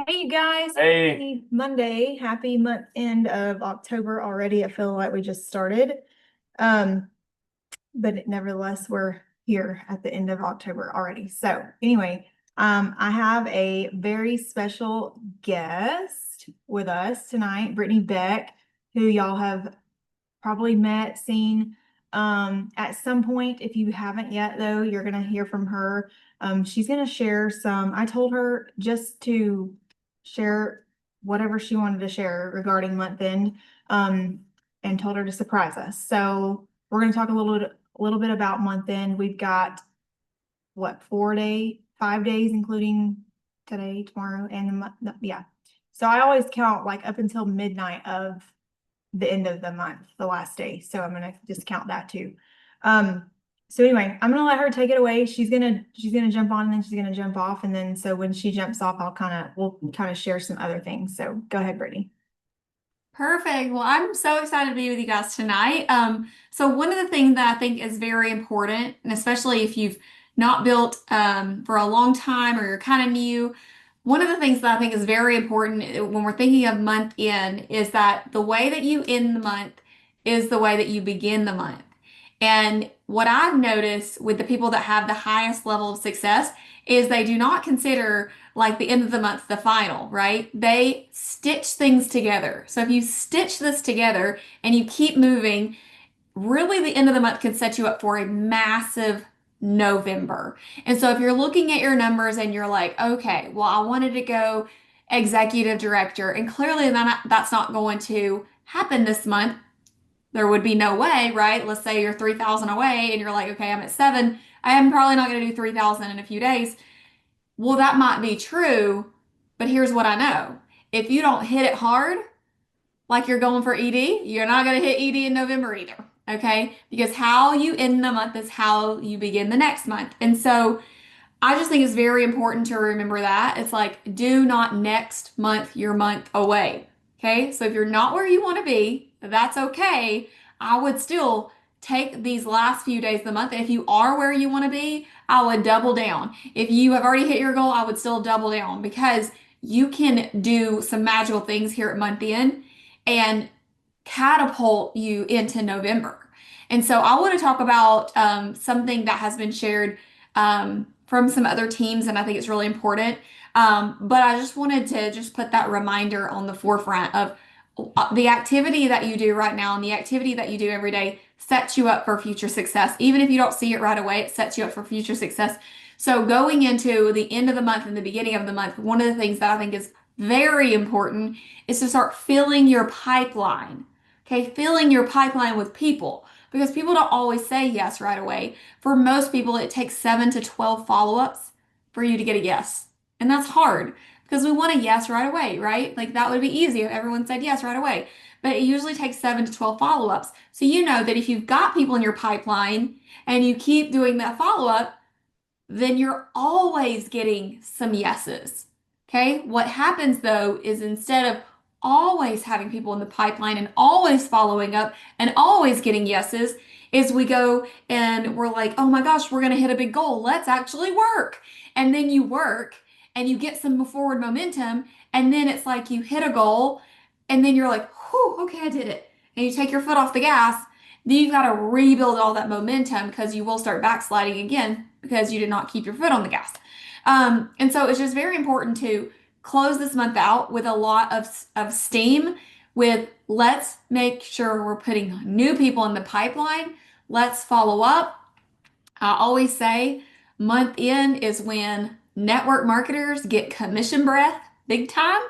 Hey, you guys. Hey, Happy Monday. Happy month end of October already. I feel like we just started. Um, but nevertheless, we're here at the end of October already. So anyway, I have a very special guest with us tonight, Brittany Beck, who y'all have probably met, seen at some point. If you haven't yet, though, you're going to hear from her. She's going to share some. I told her just to share whatever she wanted to share regarding month end, um, and told her to surprise us. So we're going to talk a little bit about month end. We've got what, 5 days, including today, tomorrow, and the month. No, yeah. So I always count like up until midnight of the end of the month, the last day. So I'm gonna just count that too. Um, so anyway, I'm gonna let her take it away. She's gonna jump on and then she's gonna jump off. And then so when she jumps off, we'll kind of share some other things. So go ahead, Brittany. Perfect. Well, I'm so excited to be with you guys tonight. So one of the things that I think is very important, and especially if you've not built for a long time or you're kind of new, one of the things that I think is very important when we're thinking of month end is that the way that you end the month is the way that you begin the month. And what I've noticed with the people that have the highest level of success is they do not consider like the end of the month the final, right? They stitch things together. So if you stitch this together and you keep moving, really the end of the month can set you up for a massive November. And so if you're looking at your numbers and you're like, okay, well, I wanted to go executive director, and clearly that's not going to happen this month. There would be no way, right? Let's say you're 3,000 away and you're like, okay, I'm at seven. I am probably not going to do 3,000 in a few days. Well, that might be true, but here's what I know. If you don't hit it hard, like you're going for ED, you're not going to hit ED in November either. Okay. Because how you end the month is how you begin the next month. And so I just think it's very important to remember that. It's like, do not next month your month away. Okay. So if you're not where you want to be, that's okay. I would still take these last few days of the month. And if you are where you want to be, I would double down. If you have already hit your goal, I would still double down because you can do some magical things here at month end and catapult you into November. And so I want to talk about something that has been shared from some other teams, and I think it's really important. But I just wanted to just put that reminder on the forefront of the activity that you do right now and the activity that you do every day sets you up for future success. Even if you don't see it right away, it sets you up for future success. So going into the end of the month and the beginning of the month, one of the things that I think is very important is to start filling your pipeline. Okay, filling your pipeline with people because people don't always say yes right away. For most people, it takes 7 to 12 follow-ups for you to get a yes. And that's hard because we want a yes right away, right? Like that would be easy if everyone said yes right away. But it usually takes 7 to 12 follow-ups. So you know that if you've got people in your pipeline and you keep doing that follow-up, then you're always getting some yeses. Okay. What happens though is instead of always having people in the pipeline and always following up and always getting yeses, is we go and we're like, oh my gosh, we're going to hit a big goal. Let's actually work. And then you work and you get some forward momentum. And then it's like you hit a goal and then you're like, whew, okay, I did it. And you take your foot off the gas. Then you've got to rebuild all that momentum because you will start backsliding again because you did not keep your foot on the gas. And so it's just very important to close this month out with a lot of steam, with let's make sure we're putting new people in the pipeline. Let's follow up. I always say month end is when network marketers get commission breath big time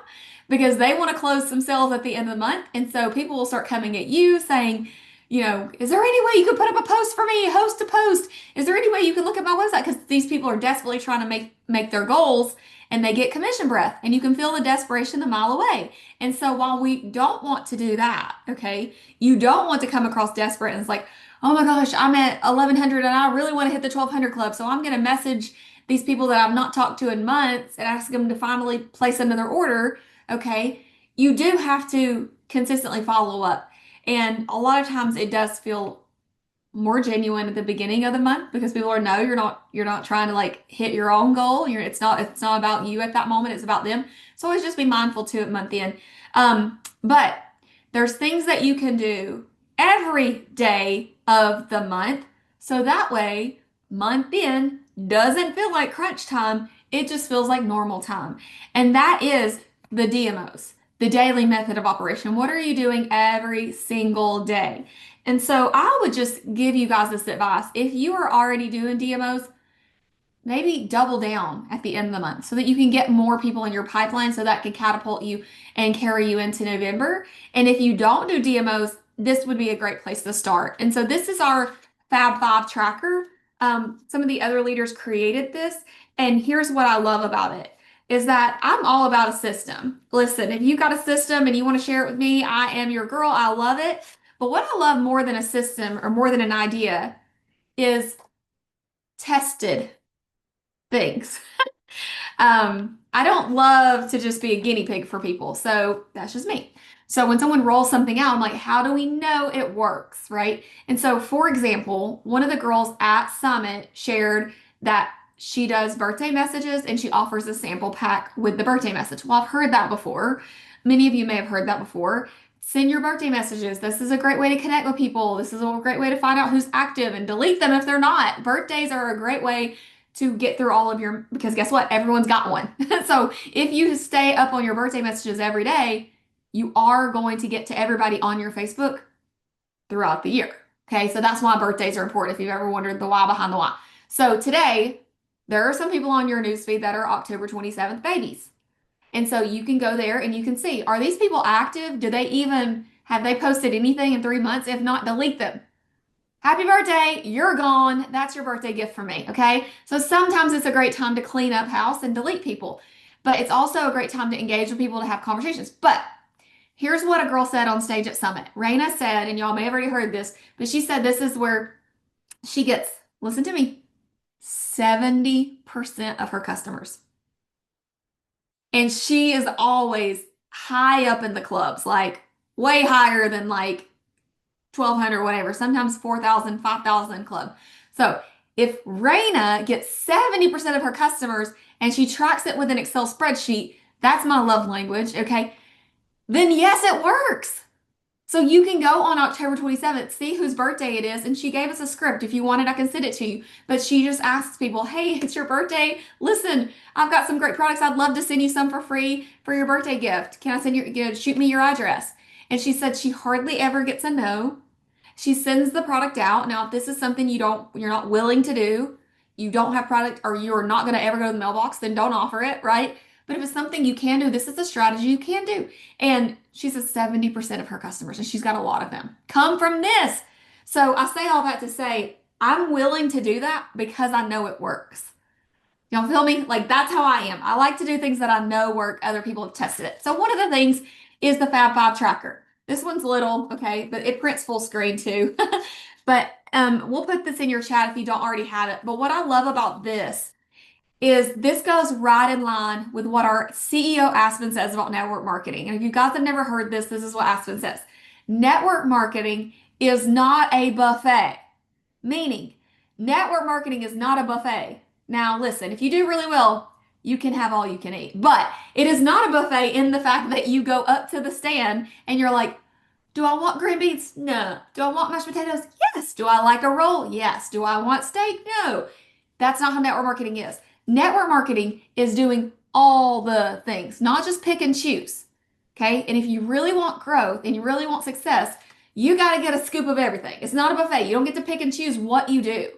because they want to close some sales at the end of the month. And so people will start coming at you saying, is there any way you could put up a post for me, host a post? Is there any way you can look at my website? Because these people are desperately trying to make their goals and they get commission breath and you can feel the desperation a mile away. And so while we don't want to do that, okay, you don't want to come across desperate and it's like, oh my gosh, I'm at 1100 and I really want to hit the 1200 club. So I'm going to message these people that I've not talked to in months and ask them to finally place another order. Okay. You do have to consistently follow up. And a lot of times it does feel more genuine at the beginning of the month because people are know you're not trying to like hit your own goal. It's not about you at that moment, it's about them. So always just be mindful too at month end. But there's things that you can do every day of the month. So that way, month end doesn't feel like crunch time. It just feels like normal time. And that is the DMOs, the daily method of operation. What are you doing every single day? And so I would just give you guys this advice. If you are already doing DMOs, maybe double down at the end of the month so that you can get more people in your pipeline so that can catapult you and carry you into November. And if you don't do DMOs, this would be a great place to start. And so this is our Fab Five tracker. Some of the other leaders created this, and here's what I love about it is that I'm all about a system. Listen, if you got a system and you want to share it with me, I am your girl. I love it. But what I love more than a system or more than an idea is tested things. I don't love to just be a guinea pig for people. So that's just me. So when someone rolls something out, I'm like, how do we know it works? Right. And so, for example, one of the girls at Summit shared that she does birthday messages and she offers a sample pack with the birthday message. Well, I've heard that before. Many of you may have heard that before. Send your birthday messages. This is a great way to connect with people. This is a great way to find out who's active and delete them if they're not. Birthdays are a great way to get through all of your, because guess what? Everyone's got one. So if you stay up on your birthday messages every day, you are going to get to everybody on your Facebook throughout the year. Okay, so that's why birthdays are important if you've ever wondered the why behind the why. So today, there are some people on your newsfeed that are October 27th babies. And so you can go there and you can see, are these people active? Have they posted anything in 3 months? If not, delete them. Happy birthday, you're gone. That's your birthday gift for me, okay? So sometimes it's a great time to clean up house and delete people, but it's also a great time to engage with people to have conversations. But here's what a girl said on stage at Summit. Raina said, and y'all may have already heard this, but she said this is where she gets, listen to me, 70% of her customers. And she is always high up in the clubs, like way higher than like 1,200, whatever, sometimes 4,000, 5,000 club. So if Raina gets 70% of her customers and she tracks it with an Excel spreadsheet, that's my love language, okay? Then yes, it works. So you can go on October 27th, see whose birthday it is, and she gave us a script. If you want it, I can send it to you. But she just asks people, hey, it's your birthday. Listen, I've got some great products. I'd love to send you some for free for your birthday gift. Can I shoot me your address? And she said she hardly ever gets a no. She sends the product out. Now, if this is something you're not willing to do, you don't have product or you're not going to ever go to the mailbox, then don't offer it, right? But if it's something you can do, this is a strategy you can do. And she says 70% of her customers, and she's got a lot of them, come from this. So I say all that to say, I'm willing to do that because I know it works. Y'all feel me? Like that's how I am. I like to do things that I know work. Other people have tested it. So one of the things is the Fab Five tracker. This one's little, okay, but it prints full screen too. But we'll put this in your chat if you don't already have it. But what I love about this is this goes right in line with what our CEO Aspen says about network marketing. And if you guys have never heard this, this is what Aspen says. Network marketing is not a buffet, meaning network marketing is not a buffet. Now, listen, if you do really well, you can have all you can eat, but it is not a buffet in the fact that you go up to the stand and you're like, do I want green beans? No. Do I want mashed potatoes? Yes. Do I like a roll? Yes. Do I want steak? No. That's not how network marketing is. Network marketing is doing all the things, not just pick and choose. Okay. And if you really want growth and you really want success, you got to get a scoop of everything. It's not a buffet. You don't get to pick and choose what you do.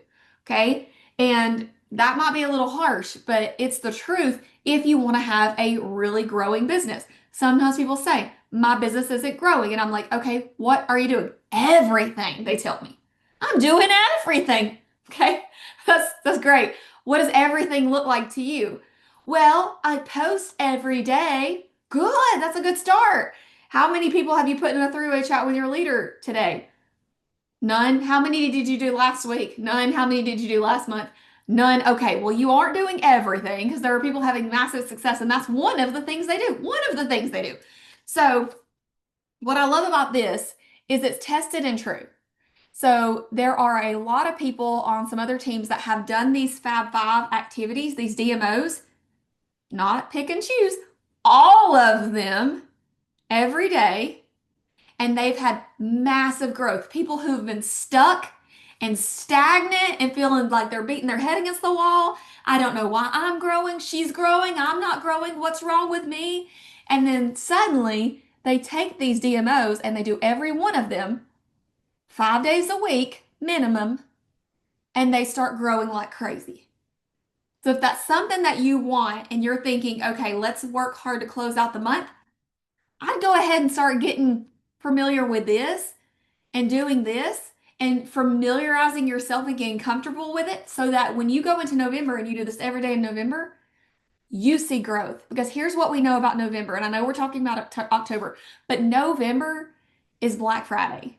Okay. And that might be a little harsh, but it's the truth if you want to have a really growing business. Sometimes people say, my business isn't growing. And I'm like, okay, what are you doing? Everything, they tell me. I'm doing everything. Okay. That's great. What does everything look like to you? Well, I post every day. Good. That's a good start. How many people have you put in a three-way chat with your leader today? None. How many did you do last week? None. How many did you do last month? None. Okay, well, you aren't doing everything because there are people having massive success, and that's one of the things they do. One of the things they do. So, what I love about this is it's tested and true. So there are a lot of people on some other teams that have done these Fab Five activities, these DMOs, not pick and choose, all of them every day, and they've had massive growth. People who've been stuck and stagnant and feeling like they're beating their head against the wall. I don't know why I'm growing, she's growing, I'm not growing, what's wrong with me? And then suddenly they take these DMOs and they do every one of them 5 days a week minimum, and they start growing like crazy. So if that's something that you want and you're thinking, okay, let's work hard to close out the month, I'd go ahead and start getting familiar with this and doing this and familiarizing yourself and getting comfortable with it so that when you go into November and you do this every day in November, you see growth. Because here's what we know about November, and I know we're talking about October, but November is Black Friday.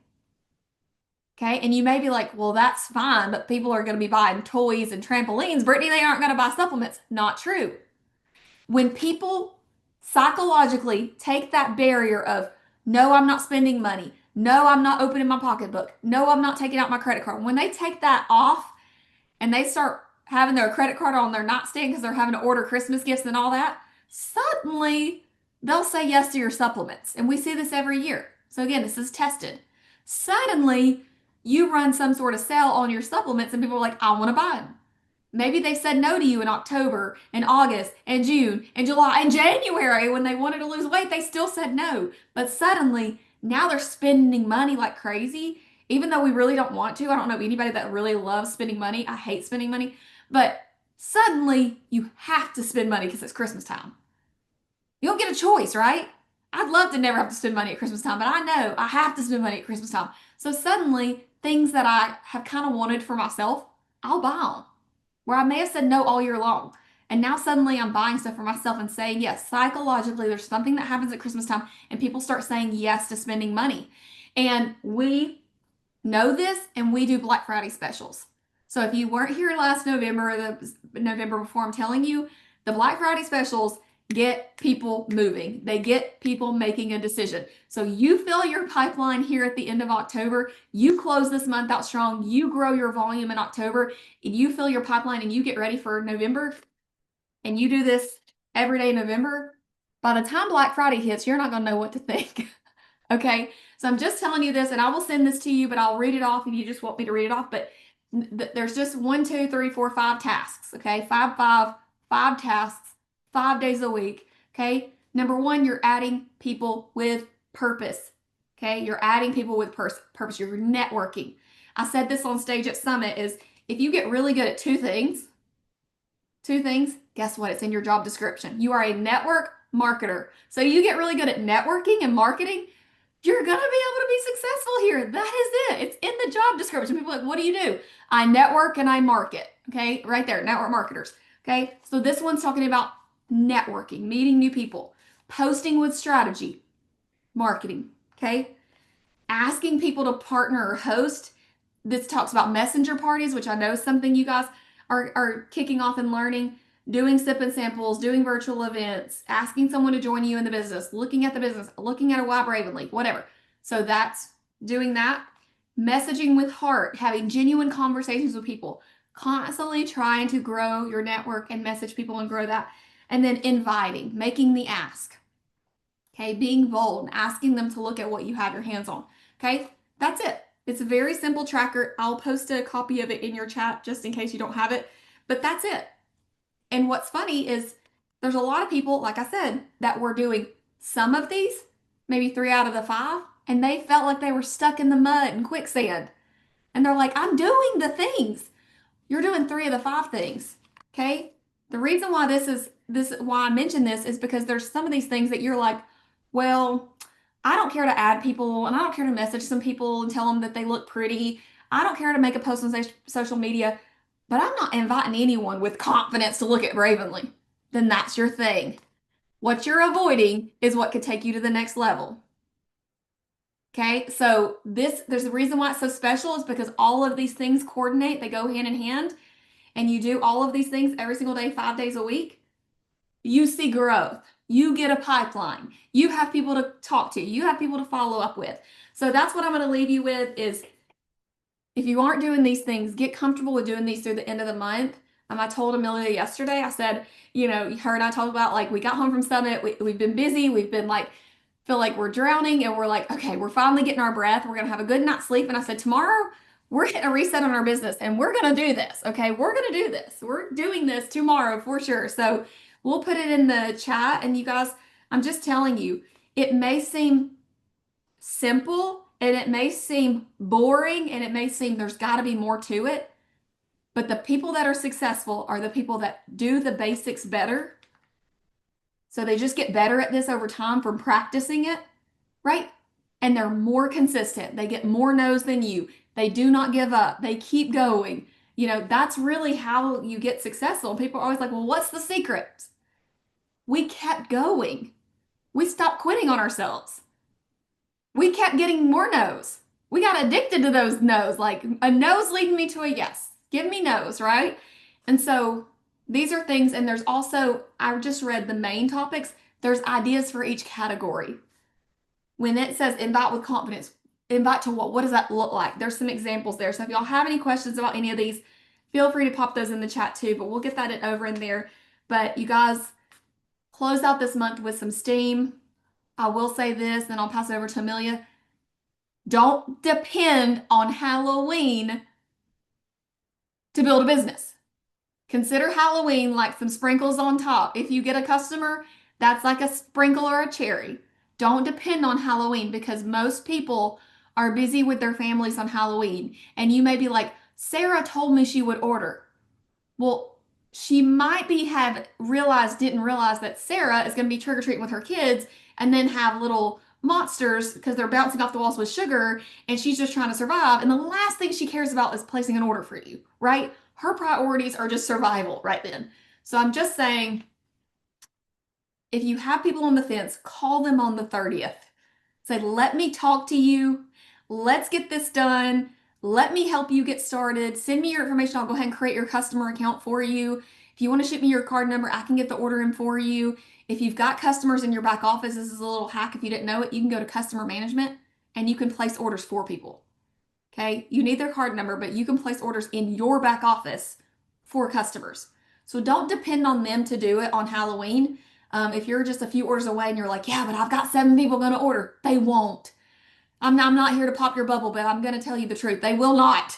Okay. And you may be like, well, that's fine, but people are going to be buying toys and trampolines. Brittany, they aren't going to buy supplements. Not true. When people psychologically take that barrier of, no, I'm not spending money. No, I'm not opening my pocketbook. No, I'm not taking out my credit card. When they take that off and they start having their credit card on their nightstand because they're having to order Christmas gifts and all that, suddenly they'll say yes to your supplements. And we see this every year. So again, this is tested. Suddenly you run some sort of sale on your supplements and people are like, I want to buy them. Maybe they said no to you in October and August and June and July and January when they wanted to lose weight. They still said no. But suddenly now they're spending money like crazy, even though we really don't want to. I don't know anybody that really loves spending money. I hate spending money. But suddenly you have to spend money because it's Christmas time. You don't get a choice, right? I'd love to never have to spend money at Christmas time, but I know I have to spend money at Christmas time. So suddenly things that I have kind of wanted for myself, I'll buy them where I may have said no all year long. And now suddenly I'm buying stuff for myself and saying yes. Psychologically, there's something that happens at Christmas time, and people start saying yes to spending money. And we know this, and we do Black Friday specials. So if you weren't here last November or the November before, I'm telling you, the Black Friday specials get people moving. They get people making a decision. So you fill your pipeline here at the end of October. You close this month out strong. You grow your volume in October. And you fill your pipeline and you get ready for November. And you do this every day in November. By the time Black Friday hits, you're not going to know what to think. Okay. So I'm just telling you this, and I will send this to you, but I'll read it off if you just want me to read it off. But there's just 1, 2, 3, 4, 5 tasks. Okay. Five tasks. 5 days a week. Okay. Number one, you're adding people with purpose. Okay. You're adding people with purpose. You're networking. I said this on stage at Summit is if you get really good at two things, guess what? It's in your job description. You are a network marketer. So you get really good at networking and marketing, you're going to be able to be successful here. That is it. It's in the job description. People are like, what do? I network and I market. Okay. Right there. Network marketers. Okay. So this one's talking about networking, meeting new people, posting with strategy, marketing, okay? Asking people to partner or host. This talks about messenger parties, which I know is something you guys are kicking off and learning, doing sip and samples, doing virtual events, asking someone to join you in the business, looking at the business, looking at a web Ravenly, whatever. So that's doing that. Messaging with heart, having genuine conversations with people, constantly trying to grow your network and message people and grow that. And then inviting, making the ask. Okay, being bold and asking them to look at what you have your hands on. Okay, that's it. It's a very simple tracker. I'll post a copy of it in your chat just in case you don't have it, but that's it. And what's funny is there's a lot of people, like I said, that were doing some of these, maybe 3 out of the 5, and they felt like they were stuck in the mud and quicksand. And they're like, I'm doing the things. You're doing 3 of the 5 things. Okay. The reason why why I mention this is because there's some of these things that you're like, well, I don't care to add people and I don't care to message some people and tell them that they look pretty. I don't care to make a post on social media, but I'm not inviting anyone with confidence to look at Ravenly. Then that's your thing. What you're avoiding is what could take you to the next level. Okay, so there's a reason why it's so special is because all of these things coordinate, they go hand in hand, and you do all of these things every single day, 5 days a week. You see growth. You get a pipeline. You have people to talk to. You have people to follow up with. So that's what I'm going to leave you with is if you aren't doing these things, get comfortable with doing these through the end of the month. I told Amelia yesterday, I said, her and I talked about like we got home from Summit, we've been busy, we've been like, feel like we're drowning, and we're like, okay, we're finally getting our breath. We're gonna have a good night's sleep. And I said, tomorrow we're hitting a reset on our business and we're gonna do this. Okay, we're gonna do this. We're doing this tomorrow for sure. So we'll put it in the chat. And you guys, I'm just telling you, it may seem simple and it may seem boring and it may seem there's got to be more to it. But the people that are successful are the people that do the basics better. So they just get better at this over time from practicing it, right? And they're more consistent. They get more no's than you. They do not give up. They keep going. That's really how you get successful. And people are always like, well, what's the secret? We kept going. We stopped quitting on ourselves. We kept getting more no's. We got addicted to those no's. Like a no's leading me to a yes. Give me no's, right? And so these are things, and there's also, I just read the main topics. There's ideas for each category. When it says invite with confidence, invite to what? What does that look like? There's some examples there. So if y'all have any questions about any of these, feel free to pop those in the chat too, but we'll get that over in there. But you guys close out this month with some steam. I will say this, then I'll pass it over to Amelia. Don't depend on Halloween to build a business. Consider Halloween like some sprinkles on top. If you get a customer, that's like a sprinkle or a cherry. Don't depend on Halloween because most people are busy with their families on Halloween. And you may be like, Sarah told me she would order. Well, she might didn't realize that Sarah is going to be trick-or-treating with her kids and then have little monsters because they're bouncing off the walls with sugar and she's just trying to survive. And the last thing she cares about is placing an order for you, right? Her priorities are just survival right then. So I'm just saying, if you have people on the fence, call them on the 30th. Say, let me talk to you. Let's get this done. Let me help you get started. Send me your information. I'll go ahead and create your customer account for you. If you want to ship me your card number, I can get the order in for you. If you've got customers in your back office, this is a little hack. If you didn't know it, you can go to customer management and you can place orders for people. Okay. You need their card number, but you can place orders in your back office for customers. So don't depend on them to do it on Halloween. If you're just a few orders away and you're like, yeah, but I've got 7 people going to order, they won't. I'm not here to pop your bubble, but I'm going to tell you the truth. They will not.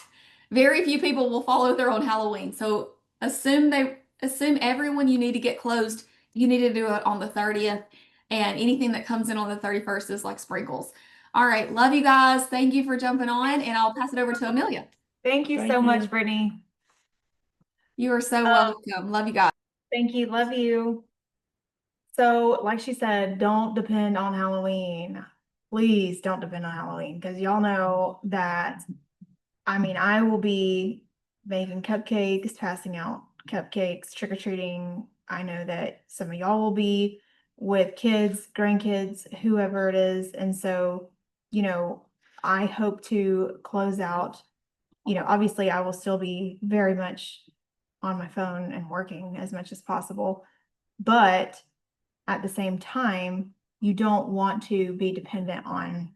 Very few people will follow through on Halloween. So assume everyone you need to get closed, you need to do it on the 30th. And anything that comes in on the 31st is like sprinkles. All right. Love you guys. Thank you for jumping on, and I'll pass it over to Amelia. Thank you so much, Brittany. You are so welcome. Love you guys. Thank you. Love you. So, like she said, don't depend on Halloween. Please don't depend on Halloween because y'all know that, I will be making cupcakes, passing out cupcakes, trick-or-treating. I know that some of y'all will be with kids, grandkids, whoever it is. And so, I hope to close out, obviously I will still be very much on my phone and working as much as possible, but at the same time, you don't want to be dependent on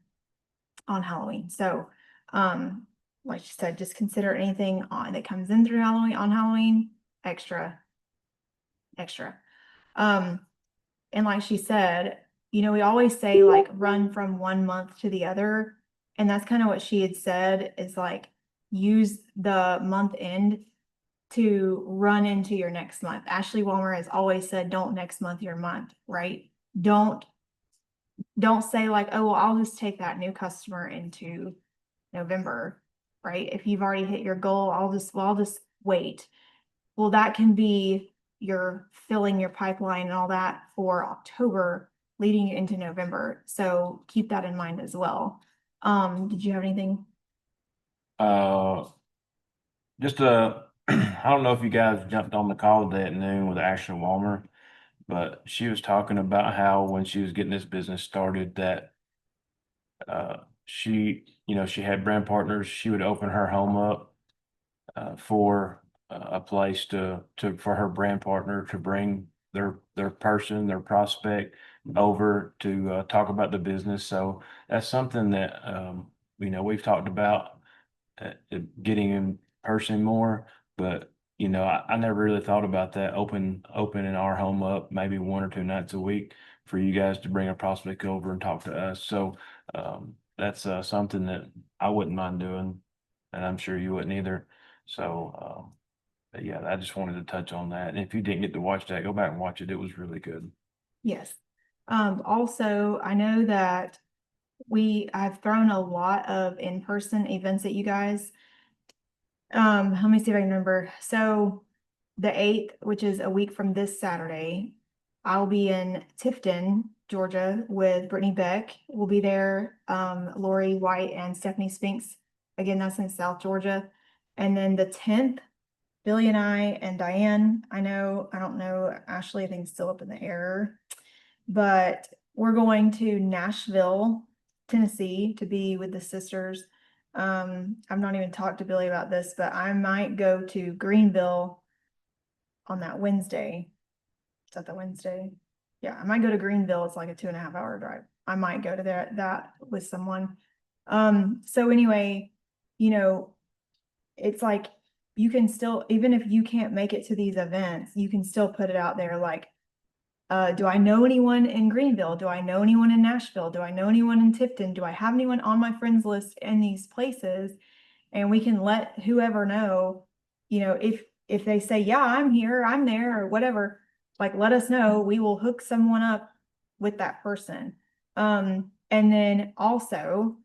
Halloween. So, like you said, just consider anything that comes in through Halloween on Halloween extra. And like she said, we always say like run from one month to the other. And that's kind of what she had said is like use the month end to run into your next month. Ashley Walmer has always said, don't next month your month, right? Don't say like, oh, well, I'll just take that new customer into November, right? If you've already hit your goal, I'll just wait. Well, that can be you're filling your pipeline and all that for October leading you into November. So keep that in mind as well. Did you have anything? Just I don't know if you guys jumped on the call today at noon with Ashley Walmer, but she was talking about how when she was getting this business started that she had brand partners. She would open her home up for a place for her brand partner to bring their prospect over to talk about the business. So that's something that we've talked about getting in person more, but you know, I never really thought about that, opening our home up maybe 1 or 2 nights a week for you guys to bring a prospect over and talk to us. So, that's, something that I wouldn't mind doing, and I'm sure you wouldn't either. So, but yeah, I just wanted to touch on that. And if you didn't get to watch that, go back and watch it. It was really good. Yes. Also, I know that I've thrown a lot of in-person events at you guys. Let me see if I can remember. So the 8th, which is a week from this Saturday, I'll be in Tifton, Georgia with Brittany Beck. We'll be there, Lori White and Stephanie Spinks. Again, that's in South Georgia. And then the 10th, Billy and I and Diane, I don't know, Ashley, I think is still up in the air. But we're going to Nashville, Tennessee to be with the sisters. I've not even talked to Billy about this, but I might go to Greenville on that Wednesday. Is that the Wednesday? Yeah, I might go to Greenville. It's like a 2.5 hour drive. I might go to that with someone. So anyway, you know, it's like you can still, even if you can't make it to these events, you can still put it out there like, do I know anyone in Greenville? Do I know anyone in Nashville? Do I know anyone in Tifton? Do I have anyone on my friends list in these places? And we can let whoever know, you know, if they say, yeah, I'm here, I'm there, or whatever, like let us know. We will hook someone up with that person. And then also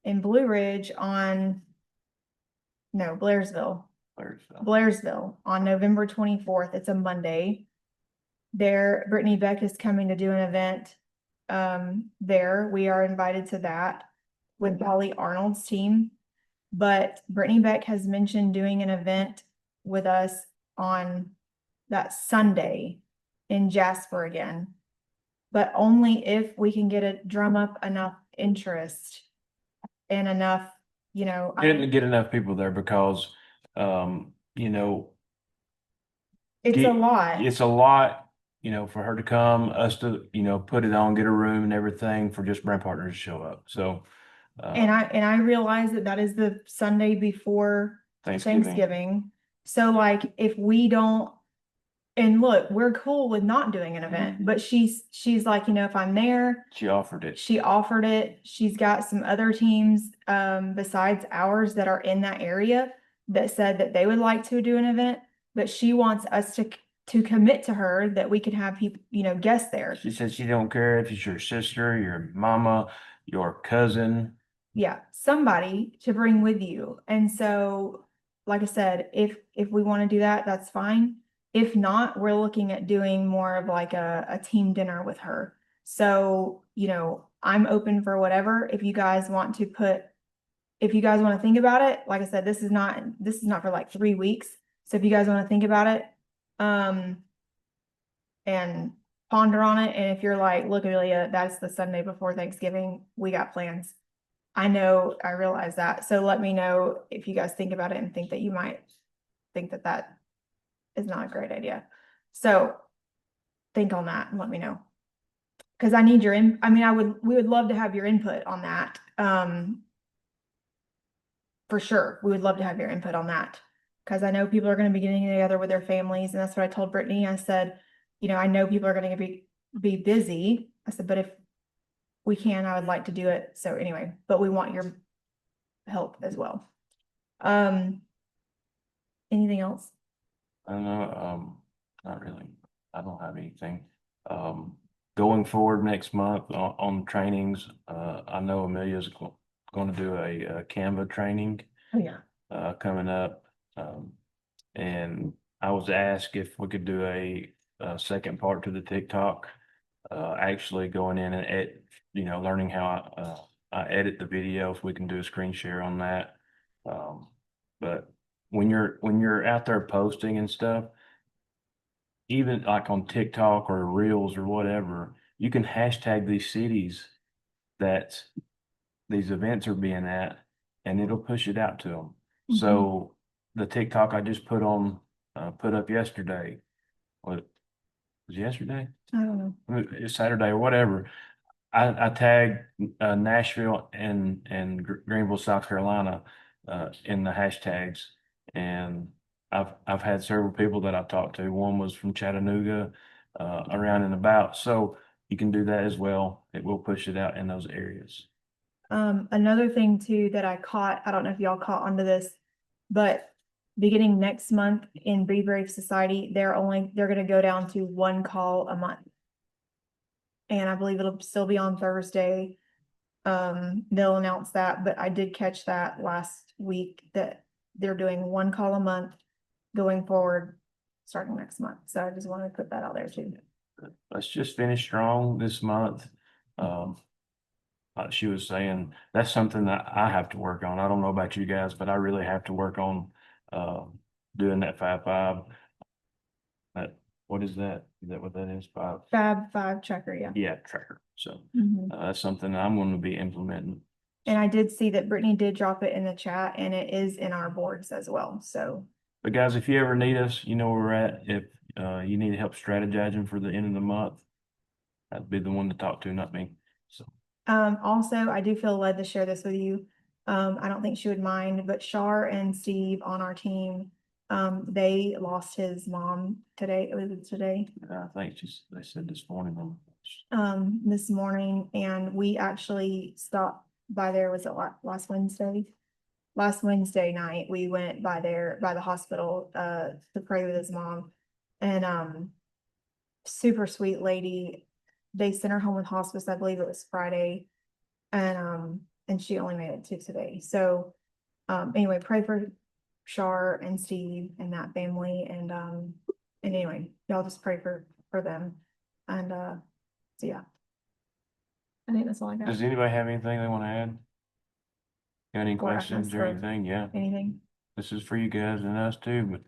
in Blue Ridge Blairsville on November 24th. It's a Monday. There, Brittany Beck is coming to do an event. There, we are invited to that with Polly Arnold's team. But Brittany Beck has mentioned doing an event with us on that Sunday in Jasper again. But only if we can drum up enough interest and enough, Get enough people there because, you know, it's a lot. it's a lot, you know, for her to come, us to, you know, put it on, get a room and everything for just brand partners to show up. So, And I realize that is the Sunday before Thanksgiving. So like if we don't, and look, we're cool with not doing an event, but she's like, if I'm there, she offered it. She's got some other teams besides ours that are in that area that said that they would like to do an event, but she wants us to commit to her that we could have people, guests there. She said she don't care if it's your sister, your mama, your cousin. Yeah, somebody to bring with you. And so, like I said, if we want to do that, that's fine. If not, we're looking at doing more of like a team dinner with her. So, I'm open for whatever. If you guys want to think about it, like I said, this is not for like 3 weeks. So if you guys want to think about it, and ponder on it. And if you're like, look, Amelia, that's the Sunday before Thanksgiving, we got plans. I realize that. So let me know if you guys think about it and think that you might think that is not a great idea. So think on that and let me know. Cause I need we would love to have your input on that. For sure. We would love to have your input on that. Cause I know people are going to be getting together with their families. And that's what I told Brittany. I said, I know people are going to be busy. I said, but if we can, I would like to do it. So anyway, but we want your help as well. Anything else? I don't know. Not really. I don't have anything. Going forward next month on trainings, I know Amelia's going to do a Canva training. Oh yeah. Coming up. And I was asked if we could do a second part to the TikTok, actually going in and learning how I edit the video, if we can do a screen share on that. But when you're out there posting and stuff, even like on TikTok or Reels or whatever, you can hashtag these cities that these events are being at, and it'll push it out to them. So the TikTok I just put up yesterday, what was it yesterday? I don't know. It's Saturday or whatever. I tagged Nashville and Greenville, South Carolina, in the hashtags. And I've had several people that I've talked to. One was from Chattanooga, around and about. So you can do that as well. It will push it out in those areas. Another thing too that I caught, I don't know if y'all caught onto this, but beginning next month in Be Brave Society, they're gonna go down to one call a month. And I believe it'll still be on Thursday. They'll announce that, but I did catch that last week that they're doing one call a month going forward, starting next month. So I just wanted to put that out there too. Let's just finish strong this month. She was saying that's something that I have to work on. I don't know about you guys, but I really have to work on doing that 5-5. What is that? Is that what that is? Five? Fab Five checker, yeah. Yeah, tracker. So Mhm. that's something I'm going to be implementing. And I did see that Brittany did drop it in the chat and it is in our boards as well, so. But guys, if you ever need us, you know where we're at. If you need help strategizing for the end of the month, I'd be the one to talk to, not me. So Also, I do feel led to share this with you. I don't think she would mind, but Shar and Steve on our team, they lost his mom today. Was it today? I think they said this morning. This morning, and we actually stopped by there, was it last Wednesday? Last Wednesday night, we went by there, by the hospital, to pray with his mom. And, super sweet lady. They sent her home with hospice, I believe it was Friday. And she only made it to today. So, anyway, pray for Shar and Steve and that family. And anyway, y'all just pray for them. And, so yeah. I think that's all I got. Does anybody have anything they want to add? Got any Or questions ask or for anything? Yeah, Anything? this is for you guys and us too, but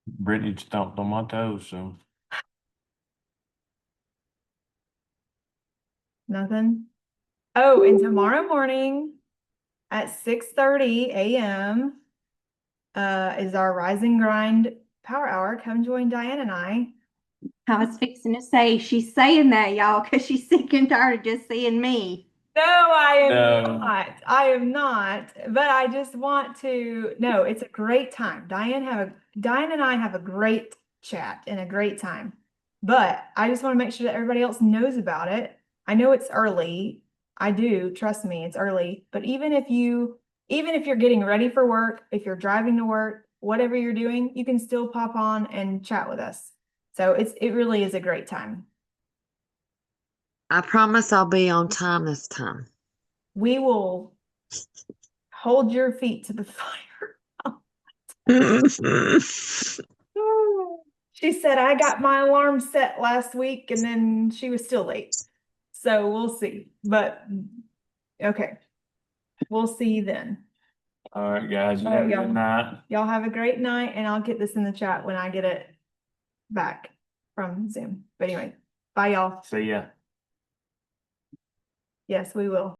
Brittany stomped on my toes, so. Nothing? Oh, and tomorrow morning at 6:30 a.m. Is our Rise and Grind Power Hour. Come join Diane and I. I was fixing to say, she's saying that, y'all, because she's sick and tired of just seeing me. No, I am No. not. I am not. But I just want to. No, it's a great time. Diane and I have a great chat and a great time. But I just want to make sure that everybody else knows about it. I know it's early. I do. Trust me, it's early. But even if you're getting ready for work, if you're driving to work, whatever you're doing, you can still pop on and chat with us. So it really is a great time. I promise I'll be on time this time. We will hold your feet to the fire. She said, I got my alarm set last week and then she was still late. So we'll see. But okay. We'll see you then. All right, guys, you All have a right, y'all. good night. Y'all have a great night and I'll get this in the chat when I get it back from Zoom. But anyway, bye y'all. See ya. Yes, we will.